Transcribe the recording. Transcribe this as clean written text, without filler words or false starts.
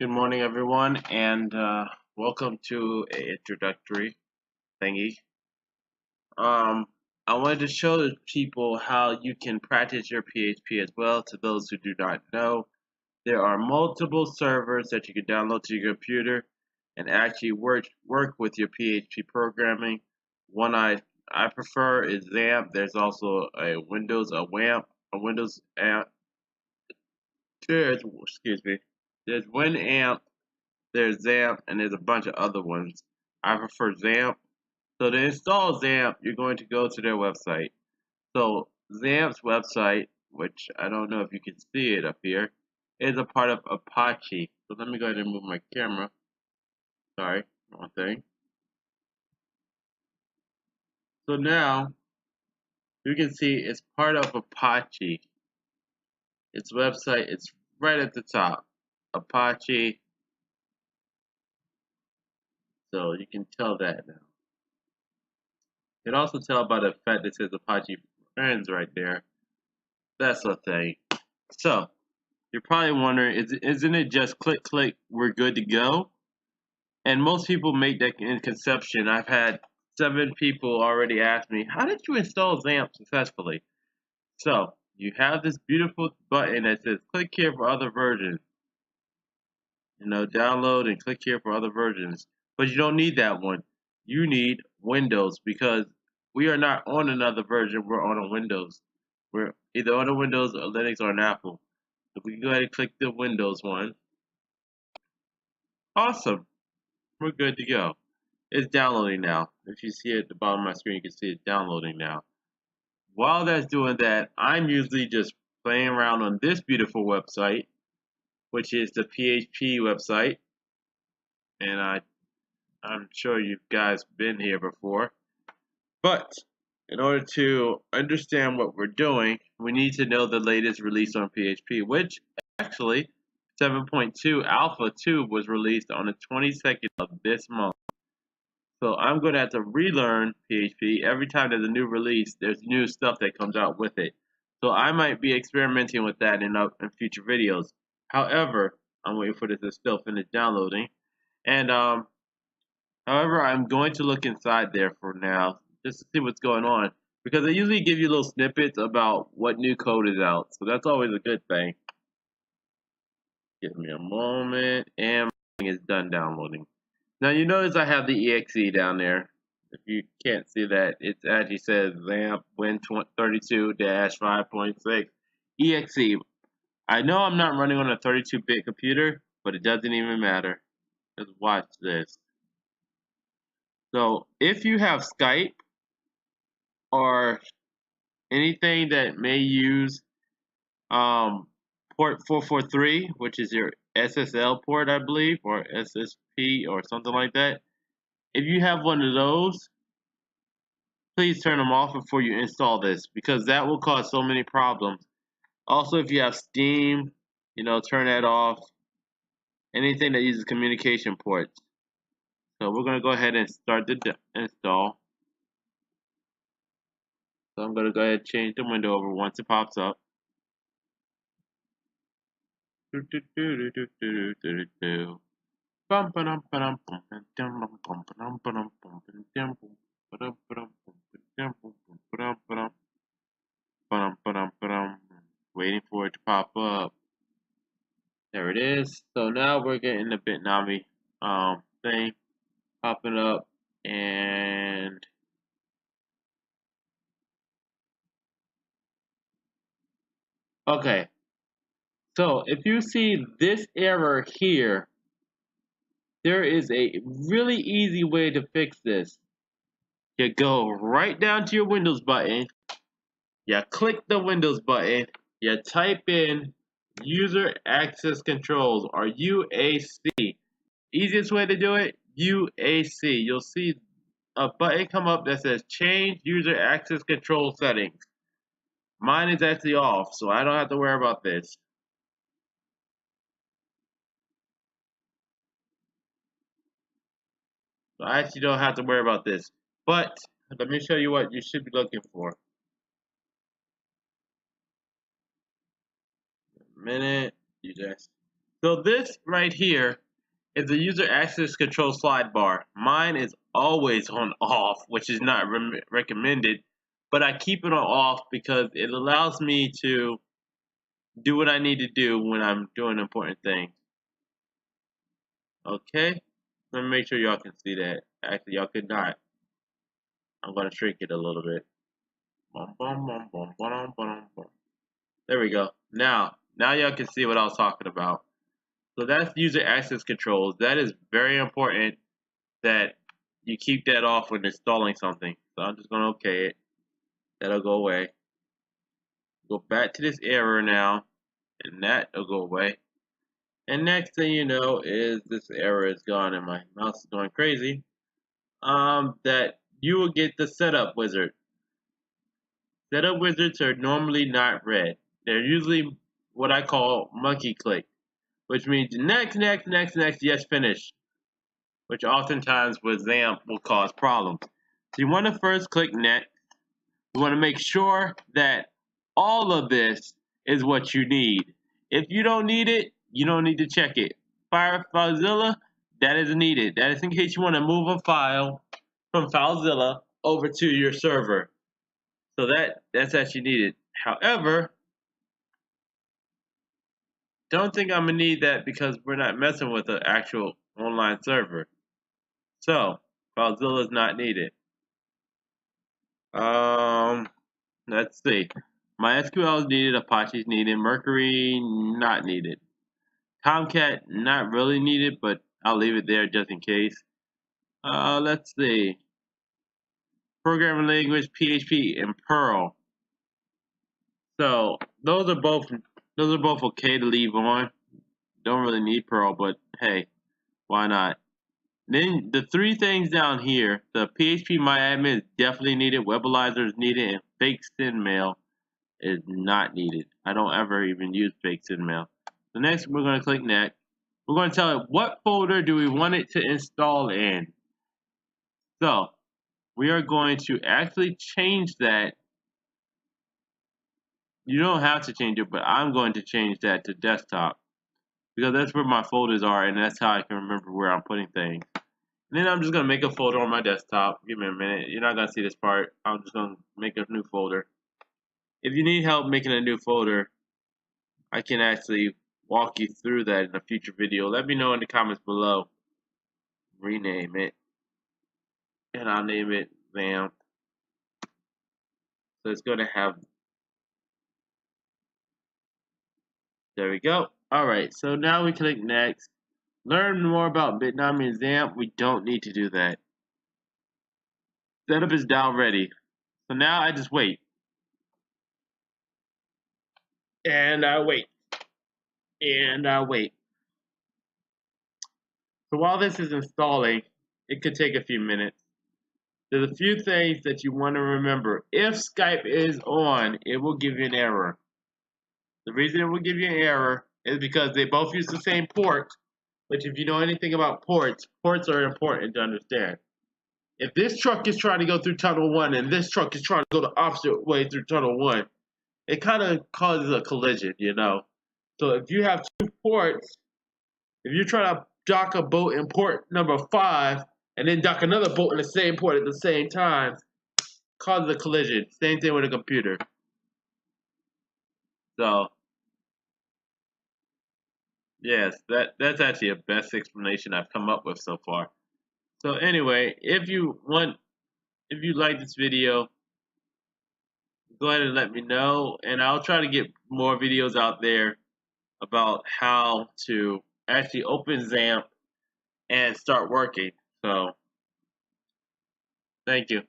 Good morning, everyone, and welcome to a introductory thingy. Um, I wanted to show people how you can practice your PHP as well. To those who do not know, there are multiple servers that you can download to your computer and actually work with your PHP programming. One I prefer is Xampp. There's also a Windows app. Excuse me. There's Winamp. There's Xampp, and there's a bunch of other ones. I prefer Xampp. So to install Xampp, you're going to go to their website. So Xampp's website, which I don't know if you can see it up here, is a part of Apache. So let me go ahead and move my camera. Sorry, wrong thing. So now you can see it's part of Apache. Its website is right at the top. Apache. So you can tell that now. You can also tell by the fact that it says Apache Friends right there. That's the thing. So, you're probably wondering, isn't it just click, click, we're good to go? And most people make that conception. I've had 7 people already ask me, how did you install Xampp successfully? So, you have this beautiful button that says click here for other versions. Download and click here for other versions. But you don't need that one. You need Windows because we are not on another version, we're on a Windows. We're either on a Windows or Linux or an Apple. So we can go ahead and click the Windows one. Awesome. We're good to go. It's downloading now. If you see it at the bottom of my screen, you can see it downloading now. While that's doing that, I'm usually just playing around on this beautiful website, which is the PHP website. And I'm sure you guys been here before. But in order to understand what we're doing, we need to know the latest release on PHP, which actually 7.2 Alpha 2 was released on the 22nd of this month. So I'm going to have to relearn PHP. Every time there's a new release, there's new stuff that comes out with it. So I might be experimenting with that in future videos. However, I'm waiting for this to still finish downloading. And however, I'm going to look inside there for now just to see what's going on. Because they usually give you little snippets about what new code is out. So that's always a good thing. Give me a moment, and my thing is done downloading. Now you notice I have the exe down there. If you can't see that, it actually says Xampp Win32-5.6 exe. I know I'm not running on a 32-bit computer, but it doesn't even matter. Just watch this. So if you have Skype or anything that may use port 443, which is your SSL port, I believe, or SSP or something like that. If you have one of those, please turn them off before you install this because that will cause so many problems. Also, if you have Steam, turn that off. Anything that uses communication ports. So we're going to go ahead and start the install. So I'm going to go ahead and change the window over once it pops up. Waiting for it to pop up. There it is. So now we're getting the Bitnami thing popping up, and okay. So if you see this error here, there is a really easy way to fix this. You go right down to your Windows button, you click the Windows button, you type in User Access Controls or UAC. Easiest way to do it, UAC. You'll see a button come up that says Change User Access Control Settings. Mine is actually off, so I don't have to worry about this. So I actually don't have to worry about this. But let me show you what you should be looking for. A minute. You just So this right here is the user access control slide bar. Mine is always on off, which is not recommended, but I keep it on off because it allows me to do what I need to do when I'm doing important things. Okay, let me make sure y'all can see that. Actually, y'all could not. I'm gonna shrink it a little bit. There we go. Now y'all can see what I was talking about. So that's user access controls. That is very important that you keep that off when installing something. So I'm just gonna okay it. That'll go away. Go back to this error now, and that'll go away. And next thing you know is this error is gone and my mouse is going crazy. That you will get the setup wizard. Setup wizards are normally not red. They're usually what I call monkey click, which means next, next, next, next, yes, finish, which oftentimes with Xampp will cause problems. So you want to first click next. You want to make sure that all of this is what you need. If you don't need it, you don't need to check it. FileZilla, that is needed. That is in case you want to move a file from FileZilla over to your server. So that's actually needed. However, don't think I'm gonna need that because we're not messing with an actual online server. So FileZilla is not needed. Let's see. MySQL is needed. Apache is needed. Mercury not needed. Tomcat not really needed, but I'll leave it there just in case. Let's see. Programming language PHP and Perl. So those are both okay to leave on. Don't really need Perl, but hey, why not? Then the three things down here, the PHP MyAdmin is definitely needed, Webalizer is needed, and fake SendMail is not needed. I don't ever even use fake SendMail. So next we're going to click next. We're going to tell it what folder do we want it to install in. So we are going to actually change that. You don't have to change it, but I'm going to change that to desktop because that's where my folders are and that's how I can remember where I'm putting things. And then I'm just going to make a folder on my desktop. Give me a minute. You're not going to see this part. I'm just going to make a new folder. If you need help making a new folder, I can actually walk you through that in a future video. Let me know in the comments below. Rename it. And I'll name it Xampp. So it's going to have... There we go. Alright, so now we click next. Learn more about Bitnami and Xampp. We don't need to do that. Setup is now ready. So now I just wait. And I wait. And I wait. So while this is installing, it could take a few minutes. There's a few things that you want to remember. If Skype is on, it will give you an error. The reason it will give you an error is because they both use the same port, which if you know anything about ports, ports are important to understand. If this truck is trying to go through tunnel 1 and this truck is trying to go the opposite way through tunnel 1, it kind of causes a collision, you know. So if you have two ports, if you try to dock a boat in port number 5 and then dock another boat in the same port at the same time, causes a collision. Same thing with a computer. So yes, that's actually a best explanation I've come up with so far. So anyway, if you like this video, go ahead and let me know, and I'll try to get more videos out there about how to actually open Xampp and start working. So thank you.